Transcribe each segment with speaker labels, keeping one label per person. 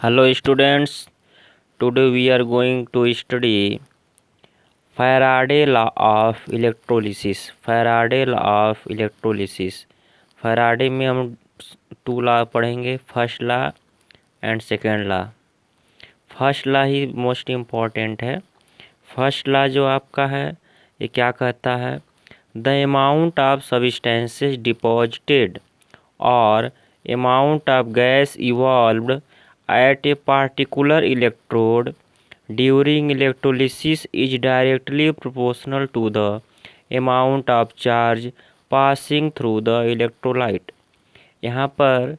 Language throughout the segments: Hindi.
Speaker 1: Hello students, today we are going to study Faraday law of electrolysis. Faraday law of electrolysis. Faraday में हम 2 लॉ पढ़ेंगे, first law and second law. First law he most important है। फर्स्ट लॉ जो आपका है ये क्या कहता है, the amount of substances deposited और amount of gas evolved at a particular electrode during electrolysis is directly proportional to the amount of charge passing through the electrolyte। यहाँ पर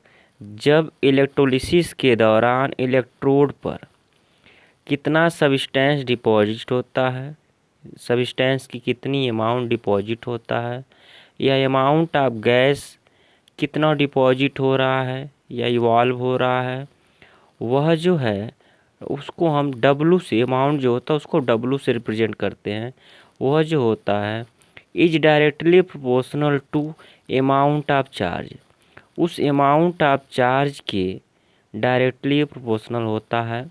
Speaker 1: जब इलेक्ट्रोलिसिस के दौरान इलेक्ट्रोड पर कितना सब्सटेंस डिपॉजिट होता है, सब्सटेंस की कितनी अमाउंट डिपॉजिट होता है, या अमाउंट ऑफ गैस कितना डिपॉजिट हो रहा है या इवॉल्व हो रहा है, वह जो है उसको हम W से, अमाउंट जो होता है उसको W से रिप्रेजेंट करते हैं। वह जो होता है is directly proportional to amount of charge, उस अमाउंट ऑफ चार्ज के डायरेक्टली प्रोपोर्शनल होता है।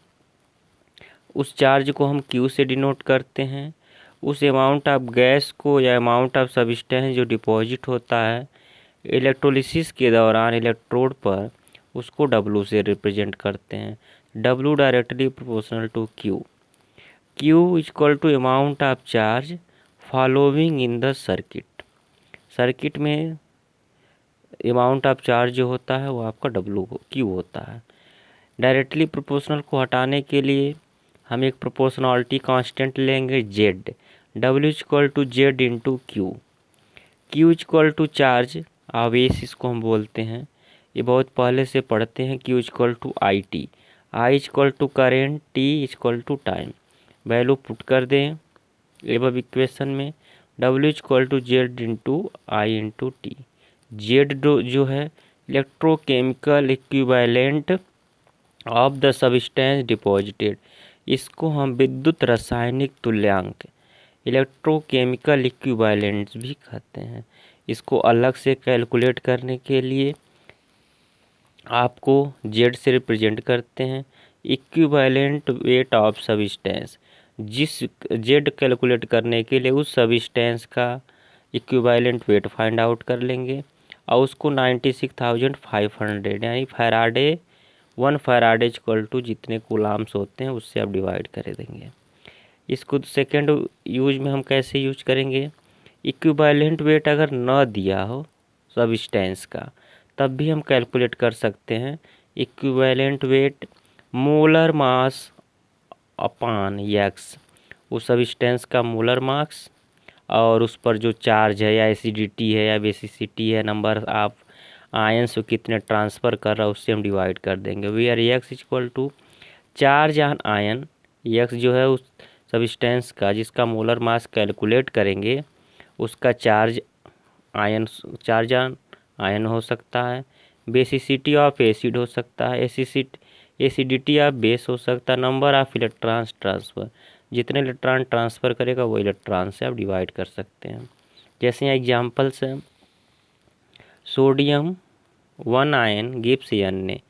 Speaker 1: उस चार्ज को हम Q से डिनोट करते हैं। उस अमाउंट ऑफ गैस को या अमाउंट ऑफ सब्सटेंस जो डिपॉजिट होता है इलेक्ट्रोलिसिस के दौरान इलेक्ट्रोड पर, उसको W से रिप्रेजेंट करते हैं। W directly proportional to Q। Q equal to amount of charge following in the circuit. Circuit में अमाउंट ऑफ चार्ज जो होता है वो आपका Q होता है। डायरेक्टली प्रोपोर्शनल को हटाने के लिए हम एक प्रोपोर्शनलिटी कांस्टेंट लेंगे Z। W equal to Z into Q। Q equal to charge आवेश इसको हम बोलते हैं, ये बहुत पहले से पढ़ते हैं। Q equal to IT, I equal to current, T equal to time. Value put कर दें एबव इक्वेशन में। W equal to Z into I into T। Z जो है electrochemical equivalent of the substance deposited, इसको हम विद्युत रासायनिक तुल्यांक, इलेक्ट्रोकेमिकल इक्विवेलेंट्स भी कहते हैं। इसको अलग से कैलकुलेट करने के लिए आपको Z से रिप्रेजेंट करते हैं। इक्विवेलेंट वेट ऑफ सब्सटेंस, जिस Z कैलकुलेट करने के लिए उस सब्सटेंस का इक्विवेलेंट वेट फाइंड आउट कर लेंगे और उसको 96,500 यानी फैराडे 1 फैराडे इक्वल टू जितने कूलाम्स होते हैं उससे आप डिवाइड कर देंगे। इसको सेकेंड यूज में हम कैसे यूज करेंगे, इक्विवेलेंट वेट अगर न दिया हो सब्सटेंस का तब भी हम कैलकुलेट कर सकते हैं। इक्विवेलेंट वेट मोलर मास अपान X, उस सब्सटेंस का मोलर मास और उस पर जो चार्ज है या एसिडिटी है या बेसिसिटी है, नंबर ऑफ आयंस कितने ट्रांसफ़र कर रहा है उससे हम डिवाइड कर देंगे। Where X equal to charge on ion. X जो है उस सब्सटेंस का जिसका मोलर मास कैलकुलेट करेंगे उसका चार्ज ऑन आयन हो सकता है, बेसिसिटी ऑफ एसिड हो सकता है, एसिडिटी ऑफ बेस हो सकता है, नंबर ऑफ इलेक्ट्रॉन्स ट्रांसफ़र, जितने इलेक्ट्रॉन ट्रांसफ़र करेगा वो इलेक्ट्रॉन से आप डिवाइड कर सकते हैं। जैसे यहाँ एग्जांपल्स हैं, सोडियम 1 आयन गिव्स N ने,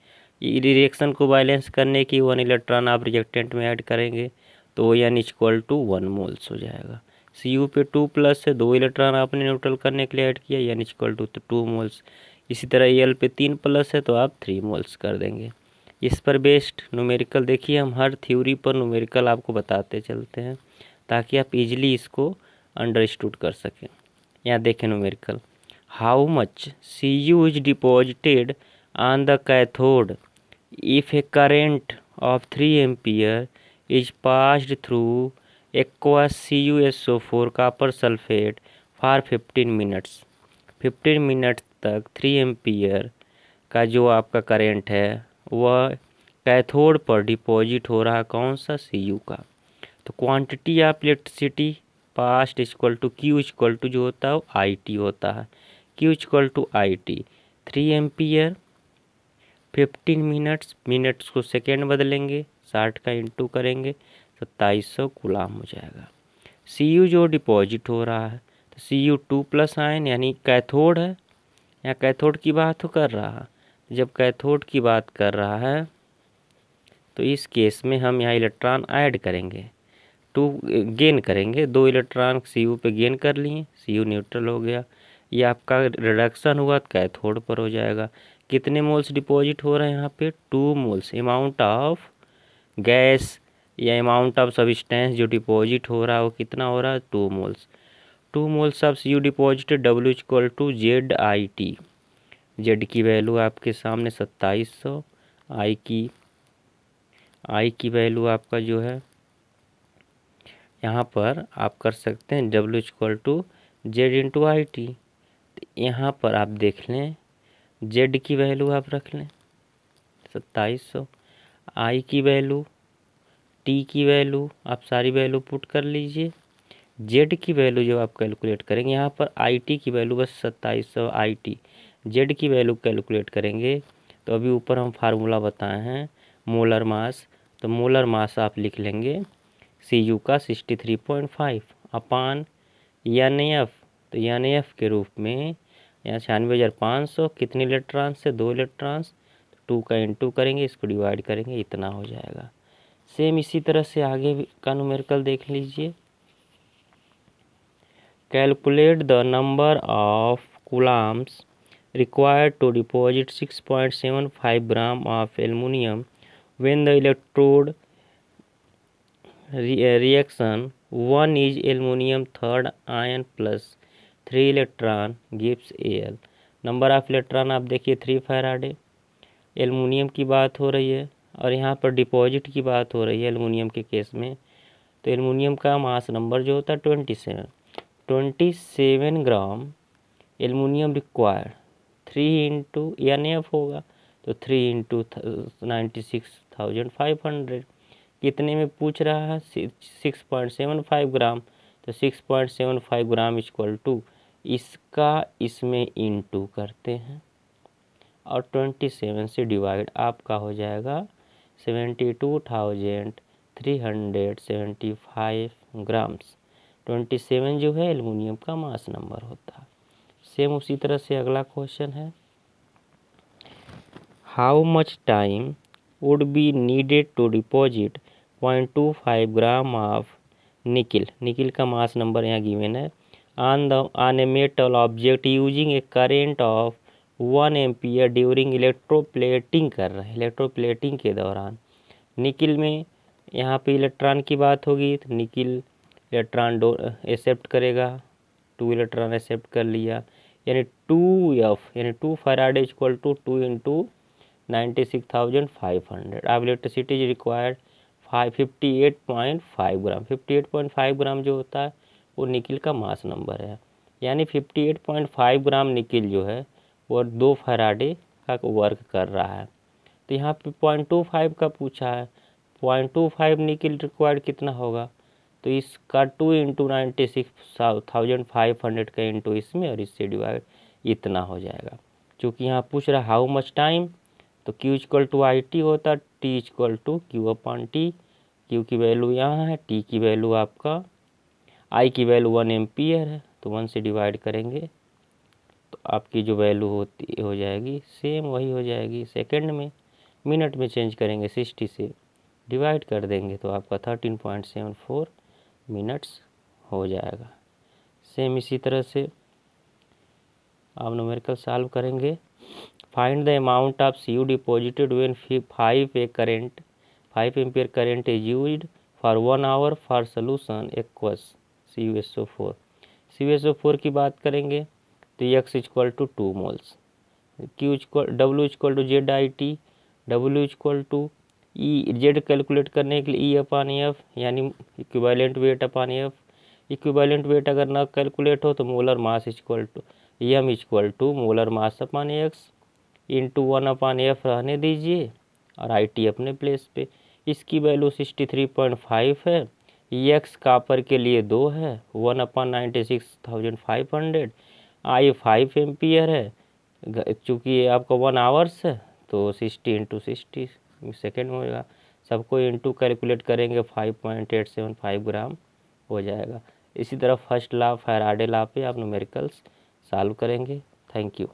Speaker 1: रिएक्शन को बैलेंस करने की 1 इलेक्ट्रॉन आप रिएक्टेंट में ऐड करेंगे तो N इक्वल टू 1 मोल्स हो जाएगा। Cu पे 2 प्लस से 2 इलेक्ट्रॉन आपने न्यूट्रल करने के लिए ऐड किया, N इक्वल टू 2 मोल्स। इसी तरह Al पे 3 प्लस है तो आप 3 मोल्स कर देंगे। इस पर बेस्ड न्यूमेरिकल देखिए, हम हर थ्योरी पर न्यूमेरिकल आपको बताते चलते हैं ताकि आप इजीली इसको अंडरस्टूड कर सकें। यहाँ देखें numerical, how much Cu is deposited on the cathode if A current of 3 ampere is passed through aqueous CuSO4 copper sulphate for 15 minutes. 15 minute तक 3 एम्पियर का जो आपका करेंट है वह कैथोड पर डिपॉजिट हो रहा, कौन सा, Cu का। तो quantity of electricity passed equal to Q equal to जो होता है वो IT होता है। Q equal to IT 3 ampere 15 minutes को सेकेंड बदलेंगे, 60 का इंटू करेंगे 2700 कूलाम हो जाएगा। Cu जो डिपॉजिट हो रहा है तो Cu 2 प्लस आयन यानी कैथोड है, या कैथोड की बात तो कर रहा है। जब कैथोड की बात कर रहा है तो इस केस में हम यहाँ इलेक्ट्रॉन ऐड करेंगे, 2 गेन करेंगे, 2 इलेक्ट्रॉन Cu पे गेन कर लिए, Cu न्यूट्रल हो गया। ये आपका रिडक्शन हुआ कैथोड पर हो जाएगा। कितने मोल्स डिपॉजिट हो रहे हैं यहाँ पे? 2 मोल्स। अमाउंट ऑफ गैस या अमाउंट ऑफ सब्सटेंस जो डिपॉजिट हो रहा है वो कितना हो रहा है? 2 moles. 2 moles of Cu deposited, W equal to ZIT। Z की वैल्यू आपके सामने 2700, आई की वैल्यू आपका जो है यहाँ पर आप कर सकते हैं W equal to Z into I T. यहाँ पर आप देख लें जेड की वैल्यू आप रख लें 2700, आई की वैल्यू, टी की वैल्यू आप सारी वैल्यू पुट कर लीजिए। जेड की वैल्यू जो आप कैलकुलेट करेंगे, यहाँ पर आई टी की वैल्यू बस 2700 आई टी, जेड की वैल्यू कैलकुलेट करेंगे तो अभी ऊपर हम फार्मूला बताए हैं मोलर मास, तो मोलर मास आप लिख लेंगे Cu का 63.5 अपान NF, तो NF के रूप में यहाँ 96,500 कितने इलेक्ट्रॉन से? 2 इलेक्ट्रॉन्स, 2 का इंटू करेंगे, इसको डिवाइड करेंगे, इतना हो जाएगा। सेम इसी तरह से आगे भी का न्यूमेरिकल देख लीजिए। Calculate the number of Coulomb's required to deposit 6.75 gram of aluminum when the electrode reaction 1 is aluminum third ion plus 3 electron gives Al। Number of electron आप देखिए 3 फैराडे, एल्युमिनियम की बात हो रही है और यहाँ पर डिपॉजिट की बात हो रही है एल्युमिनियम के केस में। तो एल्युमिनियम का मास नंबर जो होता है 27 ग्राम एल्युमिनियम रिक्वायर्ड, 3 इंटू NF होगा तो 3 इंटू 96,500 कितने में पूछ रहा है? 6.75 ग्राम, तो 6.75 ग्राम इक्वल टू इसका इसमें इंटू करते हैं और 27 से डिवाइड, आपका हो जाएगा 72,375 ग्राम्स। 27 जो है एल्युमिनियम का मास नंबर होता है। सेम उसी तरह से अगला क्वेश्चन है, how much time would be needed to deposit 0.25 gram of nickel, nickel का मास नंबर यहाँ गिवन है, on a metal object using a current of 1 ampere during electroplating कर रहे हैं, इलेक्ट्रोप्लेटिंग के दौरान। निकिल में यहाँ पे इलेक्ट्रॉन की बात होगी तो निकिल इलेक्ट्रॉन एक्सेप्ट करेगा, 2 इलेक्ट्रॉन एक्सेप्ट कर लिया, यानी 2F यानी 2 फैराडे इक्वल टू 2 इंटू 96,500। अब इलेक्ट्रिसिटी इज रिक्वायर्ड 58.5 ग्राम, 58.5 ग्राम जो होता है वो निकिल का मास नंबर है, यानी 58.5 ग्राम निकिल जो है वो 2 फैराडे का वर्क कर रहा है। तो यहाँ पे 0.25 का पूछा है, 0.25 निकिल रिक्वायर्ड कितना होगा? तो इसका 2 इंटू 96,500 का इंटू इसमें और इससे डिवाइड, इतना हो जाएगा। चूँकि यहाँ पूछ रहा हाउ मच टाइम, तो Q equal to I T होता, T equal to Q upon T. Q की वैल्यू यहाँ है, T की वैल्यू आपका, I की वैल्यू 1 एम्पियर है तो 1 से डिवाइड करेंगे तो आपकी जो वैल्यू होती हो जाएगी सेम वही हो जाएगी। सेकंड में, मिनट में चेंज करेंगे, 60 से डिवाइड कर देंगे तो आपका 13.74 मिनट्स हो जाएगा। सेम इसी तरह से आप न्यूमेरिकल सॉल्व करेंगे। Find the amount of Cu deposited when 5 ampere current is used for 1 hour for solution aqueous CuSO4। CuSO4 की बात करेंगे तो X equal to 2 moles, W equal to ZIT, W equal to E, Z calculate करने के लिए E अपॉन F यानी equivalent weight upon F। Equivalent weight अगर ना कैलकुलेट हो तो molar mass equal to M equal to molar mass upon X into 1 upon F रहने दीजिए और IT अपने प्लेस पे। इसकी वैल्यू 63.5 है, X कापर के लिए 2 है, 1 अपॉन 96,500, I 5 एम्पियर है, चूँकि ये आपका 1 आवर्स है तो 60 इंटू 60 सेकेंड में होगा। सबको इंटू कैलकुलेट करेंगे 5.875 ग्राम हो जाएगा। इसी तरह फर्स्ट लॉ फैराडे लॉ पे आप न्यूमेरिकल्स सॉल्व करेंगे। Thank you.